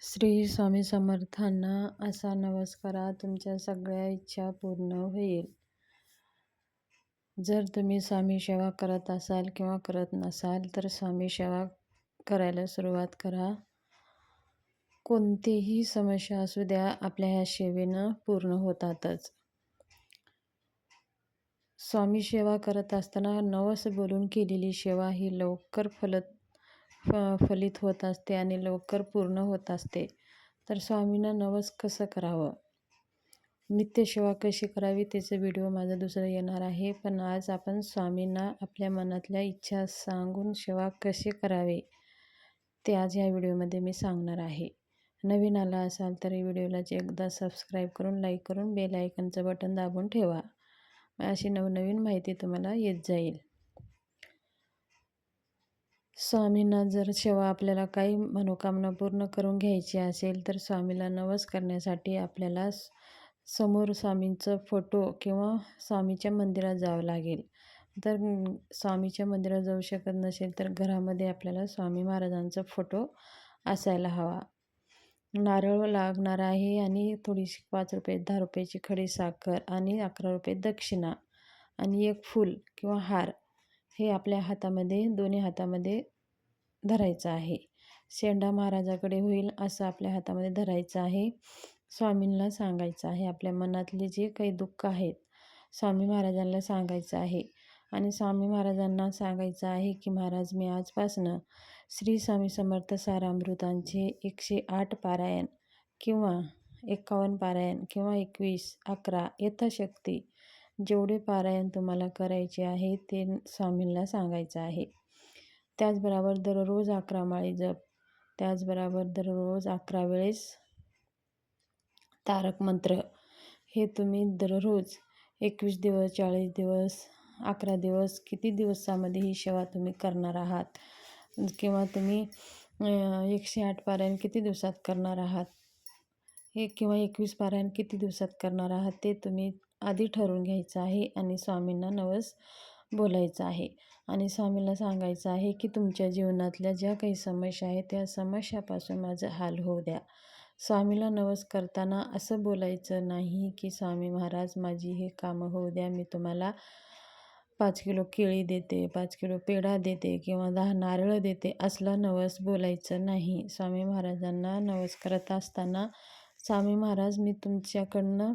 श्री स्वामी समर्थांना असा नमस्कारा, तुमच्या सगळ्या इच्छा पूर्ण होईल. जर तुम्ही स्वामी सेवा करत असाल किंवा करत नसाल तर स्वामी सेवा करायला सुरुवात करा. कोणतीही समस्या असू द्या, आपल्या ह्या सेवेनं पूर्ण होतातच. स्वामी सेवा करत असताना नवस बोलून केलेली सेवा ही लवकर फलित होत असते आणि लवकर पूर्ण होत असते. तर स्वामींना नवस कसं करावं, नित्यसेवा कशी करावी, त्याचा व्हिडिओ माझा दुसरा येणार आहे. पण आज आपण स्वामींना आपल्या मनातल्या इच्छा सांगून सेवा कशी करावी ते आज ह्या व्हिडिओमध्ये मी सांगणार आहे. नवीन आला असाल तर व्हिडिओला एकदा सबस्क्राईब करून, लाईक करून, बेल आयकनचं बटन दाबून ठेवा. अशी नवनवीन माहिती तुम्हाला येत जाईल. स्वामींना जर सेवा आपल्याला काही मनोकामना पूर्ण करून घ्यायची असेल तर स्वामीला नवस करण्यासाठी आपल्याला समोर स्वामींचं फोटो किंवा स्वामीच्या मंदिरात जावं लागेल. तर स्वामीच्या मंदिरात जाऊ शकत नसेल तर घरामध्ये आपल्याला स्वामी महाराजांचा फोटो असायला हवा. नारळ लागणार आहे आणि थोडीशी 5 रुपये 10 रुपयाची खडी साखर आणि 11 रुपये दक्षिणा आणि एक फूल किंवा हार हे आपल्या हातामध्ये, दोन्ही हातामध्ये धरायचं आहे. शेंडा महाराजाकडे होईल असं आपल्या हातामध्ये धरायचं आहे. स्वामींना सांगायचं आहे आपल्या मनातले जे काही दुःख आहेत स्वामी महाराजांना सांगायचं आहे. आणि स्वामी महाराजांना सांगायचं आहे की महाराज, मी आजपासनं श्री स्वामी समर्थ सारामृतांचे 108 पारायण किंवा 51 पारायण किंवा 21, 11 यथाशक्ती जेवढे पारायण तुम्हाला करायचे आहे ते स्वामींना सांगायचं आहे. त्याचबरोबर दररोज 11 माळी जप, त्याचबरोबर दररोज 11 वेळेस तारक मंत्र हे तुम्ही दररोज 21 दिवस, 40 दिवस, 11 दिवस, किती दिवसामध्ये ही सेवा तुम्ही करणार आहात किंवा तुम्ही 108 पारायण किती दिवसात करणार आहात हे किंवा 21 पारायण किती दिवसात करणार आहात ते तुम्ही आधी ठरवून घ्यायचं आहे आणि स्वामींना नवस बोलायचं आहे. आणि स्वामीला सांगायचं आहे की तुमच्या जीवनातल्या ज्या काही समस्या आहेत त्या समस्यापासून माझा हाल होऊ द्या. स्वामीला नवस करताना असं बोलायचं नाही की स्वामी महाराज, माझी हे कामं होऊ द्या, मी तुम्हाला 5 किलो केळी देते, 5 किलो पेढा देते किंवा 10 नारळ देते, असला नवस बोलायचं नाही. स्वामी महाराजांना नवस करत असताना, स्वामी महाराज, मी तुमच्याकडनं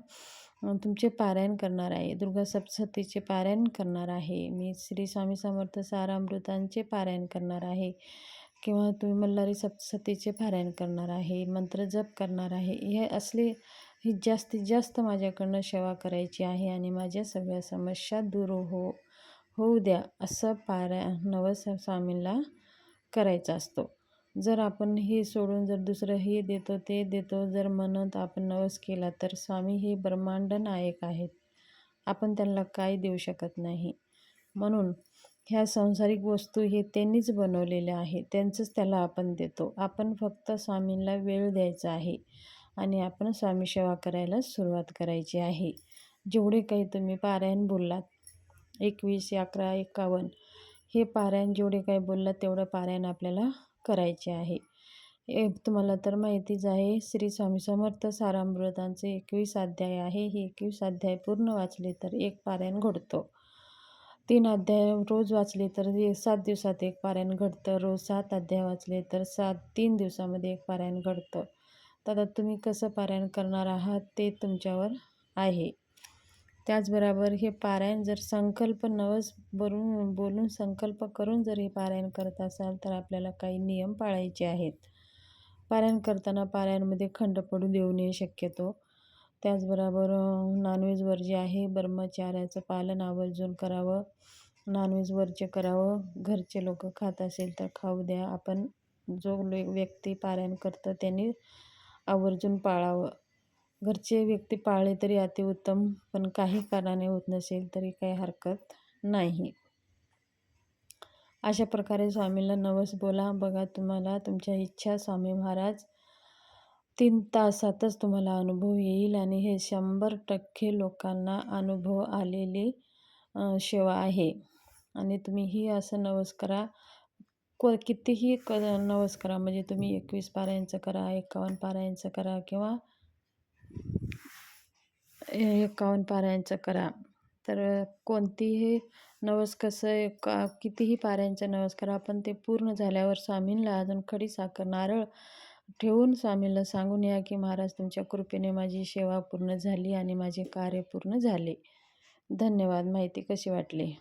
तुमचे पारायण करणार आहे, दुर्गा सप्तशतीचे पारायण करणार आहे, मी श्री स्वामी समर्थ सारामृतांचे पारायण करणार आहे किंवा तुम्ही मल्हारी सप्तशतीचे पारायण करणार आहे, मंत्र जप करणार आहे, हे असले ही जास्तीत जास्त माझ्याकडनं सेवा करायची आहे आणि माझ्या सगळ्या समस्या दूर होऊ द्या असं नवस स्वामींना करायचा असतो. जर आपण हे सोडून जर दुसरं हे देतो ते देतो जर म्हणत आपण नवस केला तर स्वामी हे ब्रह्मांड नायक आहेत, आपण त्यांना काय देऊ शकत नाही. म्हणून ह्या सांसारिक वस्तू हे त्यांनीच बनवलेल्या आहेत, त्यांचंच त्याला आपण देतो. आपण फक्त स्वामींना वेळ द्यायचा आहे आणि आपण स्वामी सेवा करायला सुरुवात करायची आहे. जेवढे काही तुम्ही पारायण बोललात 21, 11, 51 हे पारायण जेवढे काही बोललात तेवढं पारायण आपल्याला करायचे आहे. तुम्हाला तर माहितीच आहे, श्री स्वामी समर्थ सारामृतांचे 21 अध्याय आहे. हे 21 अध्याय पूर्ण वाचले तर एक पारायण घडतो. 3 अध्याय रोज वाचले तर 7 दिवसात एक पारायण घडतं. रोज 7 अध्याय वाचले तर 3 दिवसामध्ये एक पारायण घडतं. तर तुम्ही कसं पारायण करणार आहात ते तुमच्यावर आहे. त्याचबरोबर हे पारायण जर संकल्प नवस बोलून संकल्प करून जर हे पारायण करत असाल तर आपल्याला काही नियम पाळायचे आहेत. पारायण करताना पारायणमध्ये खंड पडू देऊ नये शक्यतो. त्याचबरोबर नॉनव्हेज वर्ज्य आहे, ब्रह्मचर्याचं पालन आवर्जून करावं, नॉनव्हेज वर्ज्य करावं. घरचे लोक खात असेल तर खाऊ द्या, आपण जो व्यक्ती पारायण करतं त्यांनी आवर्जून पाळावं. घरचे व्यक्ती पाळले तरी अतिउत्तम, पण काही कारणाने होत नसेल तरी काही हरकत नाही. अशा प्रकारे स्वामीला नवस बोला. बघा, तुम्हाला तुमच्या इच्छा स्वामी महाराज 3 तासातच तुम्हाला अनुभव येईल आणि हे 100% लोकांना अनुभव आलेली सेवा आहे. आणि तुम्ही ही असं नवस करा, कितीही नवस करा, म्हणजे तुम्ही 21 पारायणचं करा, 51 पारायणचं करा किंवा 51 पारायणचं करा. तर कोणतीही नवस कसं आहे कितीही पारायणचं नवस करा, पण ते पूर्ण झाल्यावर स्वामींना अजून खडी साखर, नारळ ठेवून स्वामींना सांगून या, की महाराज तुमच्या कृपेने माझी सेवा पूर्ण झाली आणि माझे कार्य पूर्ण झाले. धन्यवाद. माहिती कशी वाटली?